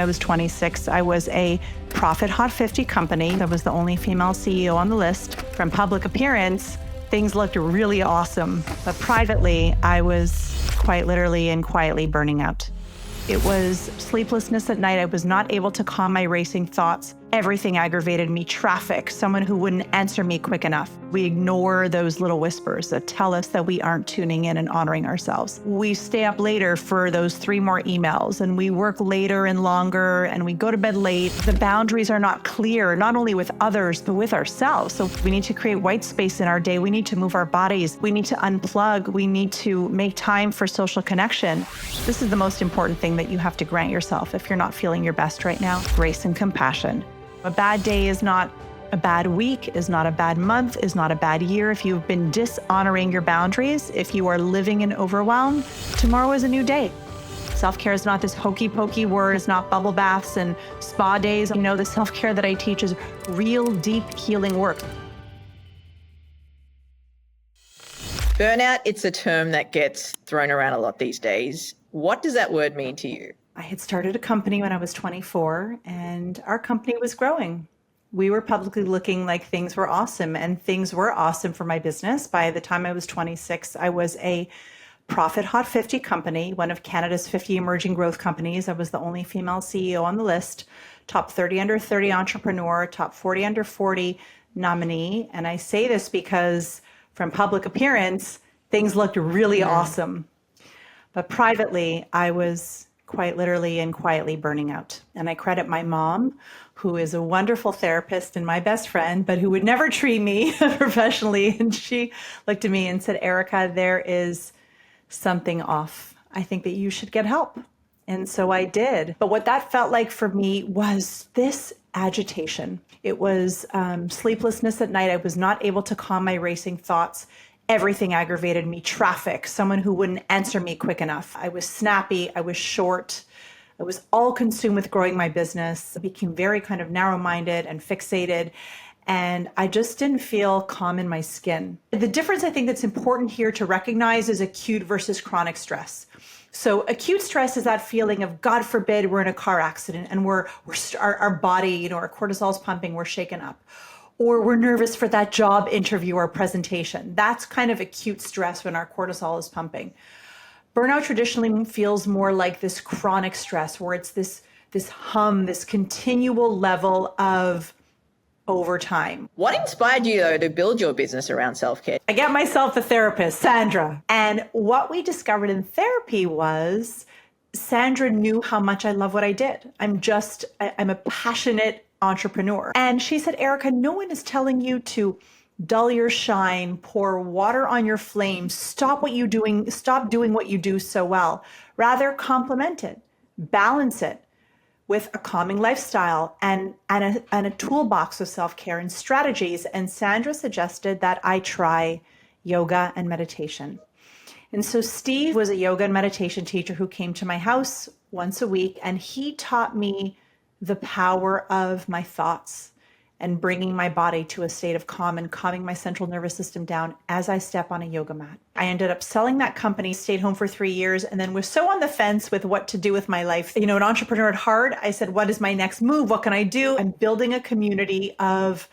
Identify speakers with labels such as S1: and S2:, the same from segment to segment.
S1: I was 26. I was a profit Hot 50 company. I was the only female CEO on the list. From public appearance, things looked really awesome. But privately, I was quite literally and quietly burning out. It was sleeplessness at night. I was not able to calm my racing thoughts. Everything aggravated me. Traffic, someone who wouldn't answer me quick enough. We ignore those little whispers that tell us that we aren't tuning in and honoring ourselves. We stay up later for those 3 more emails, and we work later and longer, and we go to bed late. The boundaries are not clear, not only with others, but with ourselves. So we need to create white space in our day. We need to move our bodies. We need to unplug. We need to make time for social connection. This is the most important thing that you have to grant yourself if you're not feeling your best right now: grace and compassion. A bad day is not a bad week, is not a bad month, is not a bad year. If you've been dishonoring your boundaries, if you are living in overwhelm, tomorrow is a new day. Self-care is not this hokey pokey word. It's not bubble baths and spa days. The self-care that I teach is real deep healing work.
S2: Burnout, it's a term that gets thrown around a lot these days. What does that word mean to you?
S1: I had started a company when I was 24, and our company was growing. We were publicly looking like things were awesome, and things were awesome for my business. By the time I was 26, I was a profit Hot 50 company, one of Canada's 50 emerging growth companies. I was the only female CEO on the list, top 30 under 30 entrepreneur, top 40 under 40 nominee. And I say this because from public appearance, things looked really awesome. But privately, I was quite literally and quietly burning out. And I credit my mom, who is a wonderful therapist and my best friend, but who would never treat me professionally. And she looked at me and said, "Erica, there is something off. I think that you should get help." And so I did. But what that felt like for me was this agitation. It was sleeplessness at night. I was not able to calm my racing thoughts. Everything aggravated me. Traffic, someone who wouldn't answer me quick enough. I was snappy. I was short. I was all consumed with growing my business. I became very kind of narrow-minded and fixated. And I just didn't feel calm in my skin. The difference I think that's important here to recognize is acute versus chronic stress. So acute stress is that feeling of, God forbid, we're in a car accident and our body, our cortisol's pumping, we're shaken up. Or we're nervous for that job interview or presentation. That's kind of acute stress when our cortisol is pumping. Burnout traditionally feels more like this chronic stress, where it's this hum, this continual level of overtime.
S2: What inspired you, though, to build your business around self-care?
S1: I got myself a therapist, Sandra. And what we discovered in therapy was Sandra knew how much I love what I did. I'm a passionate entrepreneur. And she said, "Erica, no one is telling you to dull your shine, pour water on your flames, stop doing what you do so well. Rather, complement it, balance it with a calming lifestyle and a toolbox of self-care and strategies." And Sandra suggested that I try yoga and meditation. And so Steve was a yoga and meditation teacher who came to my house once a week, and he taught me the power of my thoughts and bringing my body to a state of calm and calming my central nervous system down as I step on a yoga mat. I ended up selling that company, stayed home for 3 years, and then was so on the fence with what to do with my life. An entrepreneur at heart, I said, what is my next move? What can I do? I'm building a community of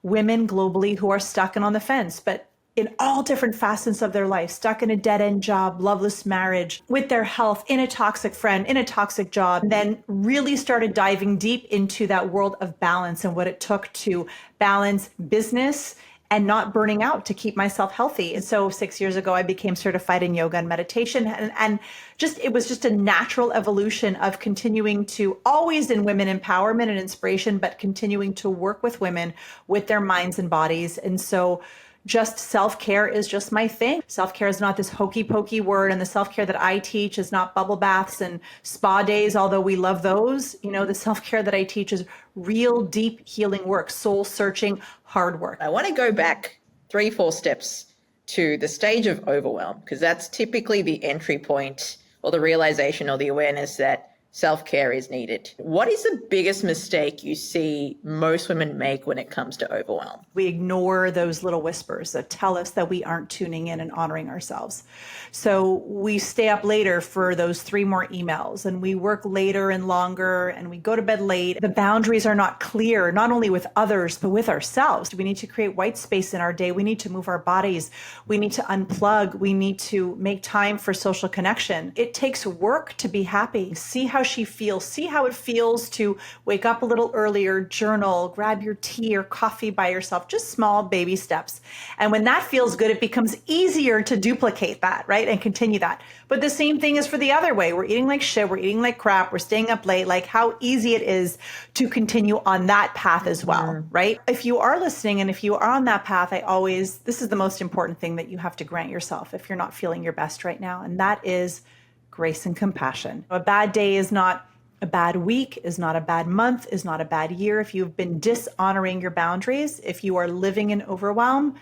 S1: women globally who are stuck and on the fence, but in all different facets of their life, stuck in a dead-end job, loveless marriage, with their health, in a toxic friend, in a toxic job, and then really started diving deep into that world of balance and what it took to balance business and not burning out to keep myself healthy. And so 6 years ago, I became certified in yoga and meditation. And it was just a natural evolution of continuing to always in women empowerment and inspiration, but continuing to work with women with their minds and bodies. And so just self-care is just my thing. Self-care is not this hokey pokey word, and the self-care that I teach is not bubble baths and spa days, although we love those. The self-care that I teach is real deep healing work, soul searching, hard work.
S2: I want to go back 3-4 steps to the stage of overwhelm, because that's typically the entry point or the realization or the awareness that self-care is needed. What is the biggest mistake you see most women make when it comes to overwhelm?
S1: We ignore those little whispers that tell us that we aren't tuning in and honoring ourselves. So we stay up later for those 3 more emails, and we work later and longer, and we go to bed late. The boundaries are not clear, not only with others, but with ourselves. We need to create white space in our day. We need to move our bodies. We need to unplug. We need to make time for social connection. It takes work to be happy. See how she feels. See how it feels to wake up a little earlier, journal, grab your tea or coffee by yourself, just small baby steps. And when that feels good, it becomes easier to duplicate that, right? And continue that. But the same thing is for the other way. We're eating like shit. We're eating like crap. We're staying up late. Like how easy it is to continue on that path as well, right? If you are listening and if you are on that path, this is the most important thing that you have to grant yourself if you're not feeling your best right now. And that is grace and compassion. A bad day is not a bad week, is not a bad month, is not a bad year. If you've been dishonoring your boundaries, if you are living in overwhelm,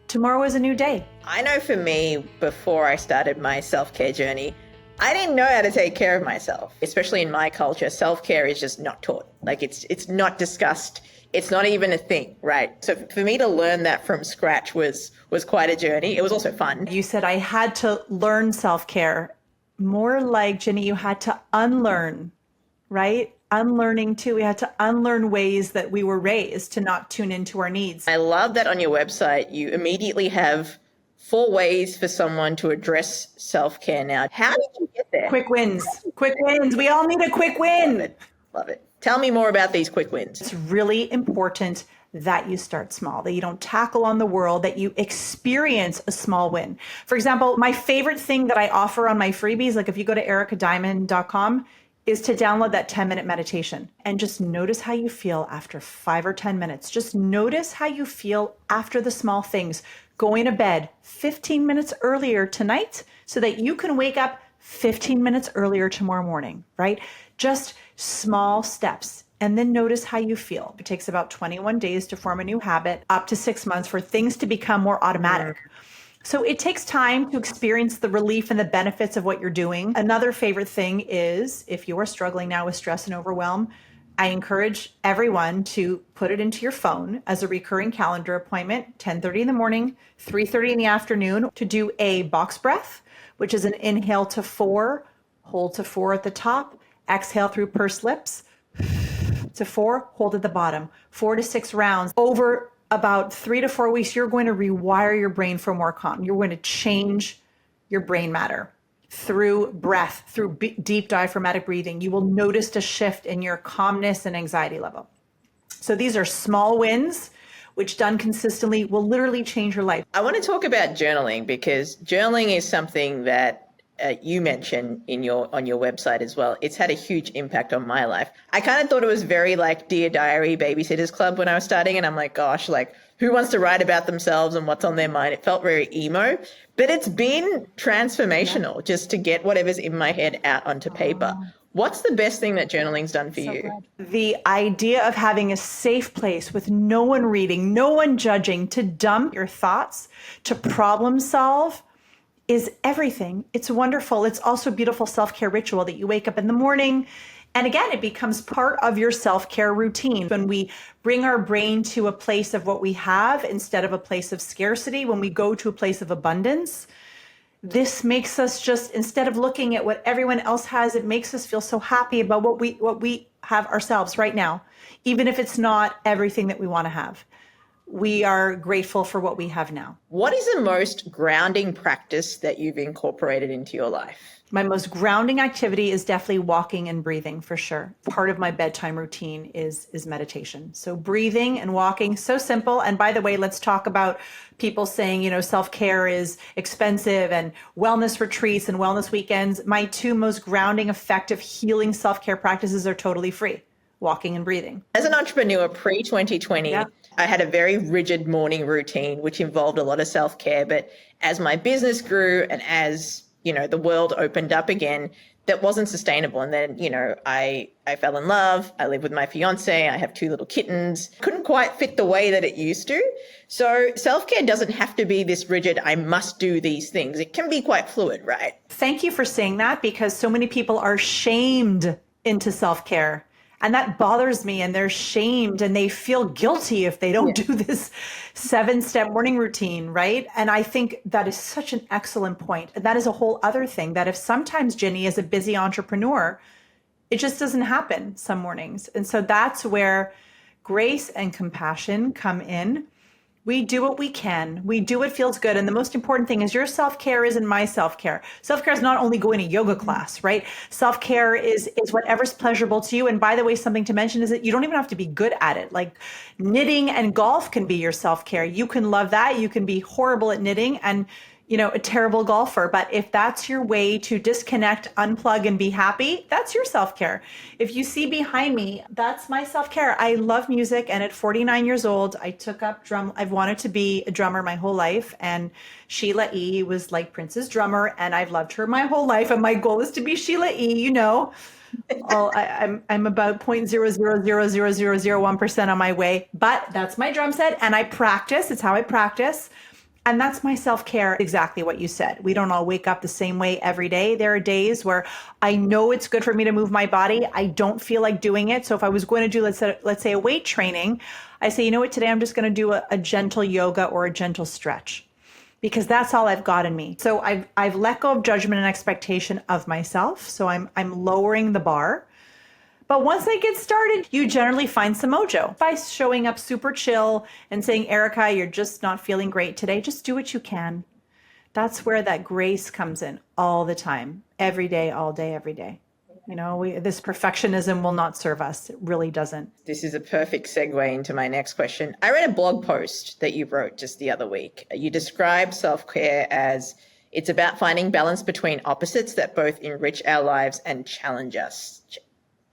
S1: tomorrow is a new day.
S2: I know for me, before I started my self-care journey, I didn't know how to take care of myself. Especially in my culture, self-care is just not taught. Like it's not discussed. It's not even a thing, right? So for me to learn that from scratch was quite a journey. It was also fun.
S1: You said I had to learn self-care. More like, Ginni, you had to unlearn, right? Unlearning too. We had to unlearn ways that we were raised to not tune into our needs.
S2: I love that on your website, you immediately have 4 ways for someone to address self-care now. How did you get there?
S1: Quick wins. Quick wins. We all need a quick win.
S2: Love it. Tell me more about these quick wins.
S1: It's really important that you start small, that you don't tackle on the world, that you experience a small win. For example, my favorite thing that I offer on my freebies, like if you go to ericadiamond.com, is to download that 10-minute meditation and just notice how you feel after 5 or 10 minutes. Just notice how you feel after the small things. Going to bed 15 minutes earlier tonight so that you can wake up 15 minutes earlier tomorrow morning, right? Just small steps. And then notice how you feel. It takes about 21 days to form a new habit, up to 6 months for things to become more automatic. So it takes time to experience the relief and the benefits of what you're doing. Another favorite thing is if you are struggling now with stress and overwhelm, I encourage everyone to put it into your phone as a recurring calendar appointment, 10:30 in the morning, 3:30 in the afternoon, to do a box breath, which is an inhale to 4, hold to 4 at the top, exhale through pursed lips, to 4, hold at the bottom, 4 to 6 rounds. Over about 3 to 4 weeks, you're going to rewire your brain for more calm. You're going to change your brain matter through breath, through deep diaphragmatic breathing. You will notice a shift in your calmness and anxiety level. So these are small wins, which done consistently will literally change your life.
S2: I want to talk about journaling because journaling is something that you mentioned on your website as well. It's had a huge impact on my life. I kind of thought it was very like Dear Diary, Babysitter's Club when I was starting, and I'm like, gosh, like who wants to write about themselves and what's on their mind? It felt very emo, but it's been transformational just to get whatever's in my head out onto paper. What's the best thing that journaling's done for you?
S1: The idea of having a safe place with no one reading, no one judging, to dump your thoughts, to problem solve, is everything. It's wonderful. It's also a beautiful self-care ritual that you wake up in the morning. And again, it becomes part of your self-care routine. When we bring our brain to a place of what we have instead of a place of scarcity, when we go to a place of abundance, this makes us just, instead of looking at what everyone else has, it makes us feel so happy about what we have ourselves right now, even if it's not everything that we want to have. We are grateful for what we have now.
S2: What is the most grounding practice that you've incorporated into your life?
S1: My most grounding activity is definitely walking and breathing, for sure. Part of my bedtime routine is meditation. So breathing and walking, so simple. And by the way, let's talk about people saying, self-care is expensive and wellness retreats and wellness weekends. My 2 most grounding, effective, healing self-care practices are totally free. Walking and breathing.
S2: As an entrepreneur pre-2020, I had a very rigid morning routine, which involved a lot of self-care. But as my business grew and as, the world opened up again, that wasn't sustainable. And then, I fell in love. I live with my fiance. I have 2 little kittens. Couldn't quite fit the way that it used to. So self-care doesn't have to be this rigid, I must do these things. It can be quite fluid, right?
S1: Thank you for saying that, because so many people are shamed into self-care. And that bothers me, and they're shamed and they feel guilty if they don't do this 7-step morning routine, right? And I think that is such an excellent point. And that is a whole other thing, that if sometimes Ginni is a busy entrepreneur, it just doesn't happen some mornings. And so that's where grace and compassion come in. We do what we can. We do what feels good. And the most important thing is your self-care isn't my self-care. Self-care is not only going to yoga class, right? Self-care is whatever's pleasurable to you. And by the way, something to mention is that you don't even have to be good at it. Like knitting and golf can be your self-care. You can love that. You can be horrible at knitting and a terrible golfer. But if that's your way to disconnect, unplug, and be happy, that's your self-care. If you see behind me, that's my self-care. I love music. And at 49 years old, I took up drum. I've wanted to be a drummer my whole life. And Sheila E. was like Prince's drummer. And I've loved her my whole life. And my goal is to be Sheila E., I'm about 0.0000001% on my way, but that's my drum set. And I practice. It's how I practice. And that's my self-care, exactly what you said. We don't all wake up the same way every day. There are days where I know it's good for me to move my body. I don't feel like doing it. So if I was going to do, let's say a weight training, I say, you know what, today I'm just going to do a gentle yoga or a gentle stretch, because that's all I've got in me. So I've let go of judgment and expectation of myself. So I'm lowering the bar. But once I get started, you generally find some mojo. By showing up super chill and saying, Erica, you're just not feeling great today, just do what you can. That's where that grace comes in all the time, every day, all day, every day. This perfectionism will not serve us. It really doesn't.
S2: This is a perfect segue into my next question. I read a blog post that you wrote just the other week. You described self-care as it's about finding balance between opposites that both enrich our lives and challenge us.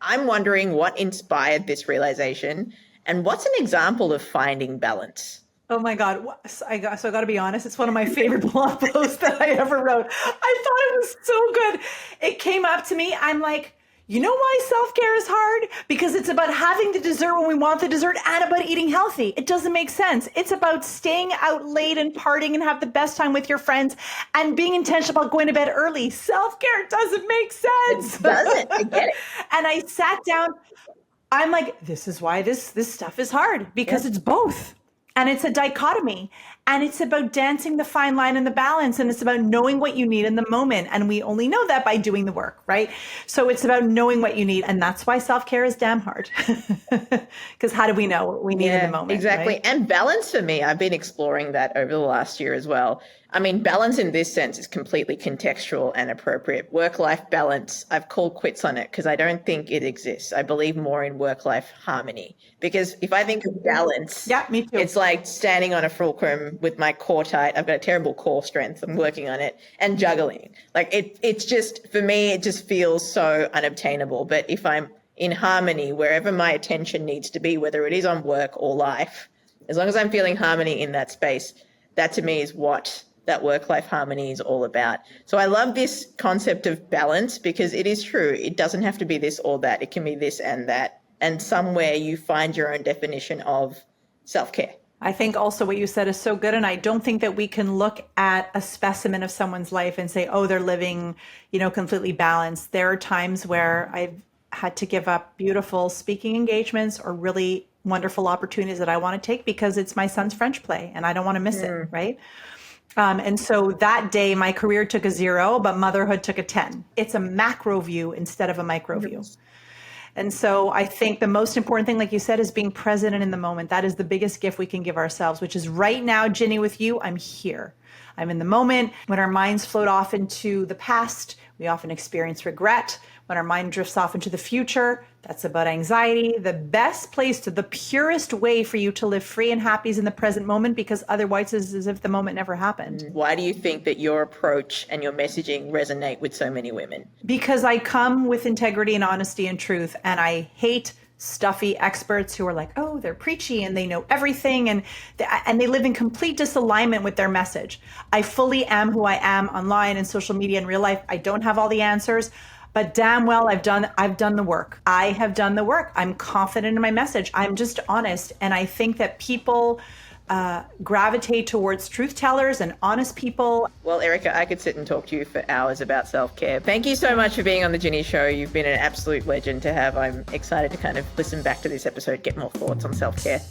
S2: I'm wondering what inspired this realization, and what's an example of finding balance?
S1: Oh my God. I got to be honest. It's one of my favorite blog posts that I ever wrote. I thought it was so good. It came up to me. I'm like, you know why self-care is hard? Because it's about having the dessert when we want the dessert and about eating healthy. It doesn't make sense. It's about staying out late and partying and have the best time with your friends and being intentional about going to bed early. Self-care doesn't make sense.
S2: It doesn't. I get it.
S1: And I sat down. I'm like, this is why this stuff is hard, because it's both. And it's a dichotomy, and it's about dancing the fine line and the balance. And it's about knowing what you need in the moment. And we only know that by doing the work, right? So it's about knowing what you need. And that's why self-care is damn hard. Because how do we know what we need in the moment?
S2: Exactly.
S1: Right?
S2: And balance for me, I've been exploring that over the last year as well. I mean, balance in this sense is completely contextual and appropriate. Work-life balance, I've called quits on it because I don't think it exists. I believe more in work-life harmony. Because if I think of balance,
S1: me too.
S2: It's like standing on a fulcrum with my core tight. I've got a terrible core strength. I'm working on it, and juggling. Like it's just, for me, it just feels so unobtainable. But if I'm in harmony, wherever my attention needs to be, whether it is on work or life, as long as I'm feeling harmony in that space, that to me is what that work-life harmony is all about. So I love this concept of balance, because it is true. It doesn't have to be this or that. It can be this and that. And somewhere you find your own definition of self-care.
S1: I think also what you said is so good. And I don't think that we can look at a specimen of someone's life and say, oh, they're living, completely balanced. There are times where I've had to give up beautiful speaking engagements or really wonderful opportunities that I want to take because it's my son's French play and I don't want to miss it, right? And so that day, my career took a 0, but motherhood took a 10. It's a macro view instead of a micro view. And so I think the most important thing, like you said, is being present and in the moment. That is the biggest gift we can give ourselves, which is right now, Ginni, with you, I'm here. I'm in the moment. When our minds float off into the past, we often experience regret. When our mind drifts off into the future, that's about anxiety. The best place the purest way for you to live free and happy is in the present moment, because otherwise it's as if the moment never happened.
S2: Why do you think that your approach and your messaging resonate with so many women?
S1: Because I come with integrity and honesty and truth, and I hate stuffy experts who are like, oh, they're preachy and they know everything, and they live in complete disalignment with their message. I fully am who I am online and social media and real life. I don't have all the answers. but damn well I've done the work. I have done the work. I'm confident in my message. I'm just honest. And I think that people gravitate towards truth tellers and honest people.
S2: Well, Erica, I could sit and talk to you for hours about self-care. Thank you so much for being on the Ginni Show. You've been an absolute legend to have. I'm excited to kind of listen back to this episode, get more thoughts on self-care.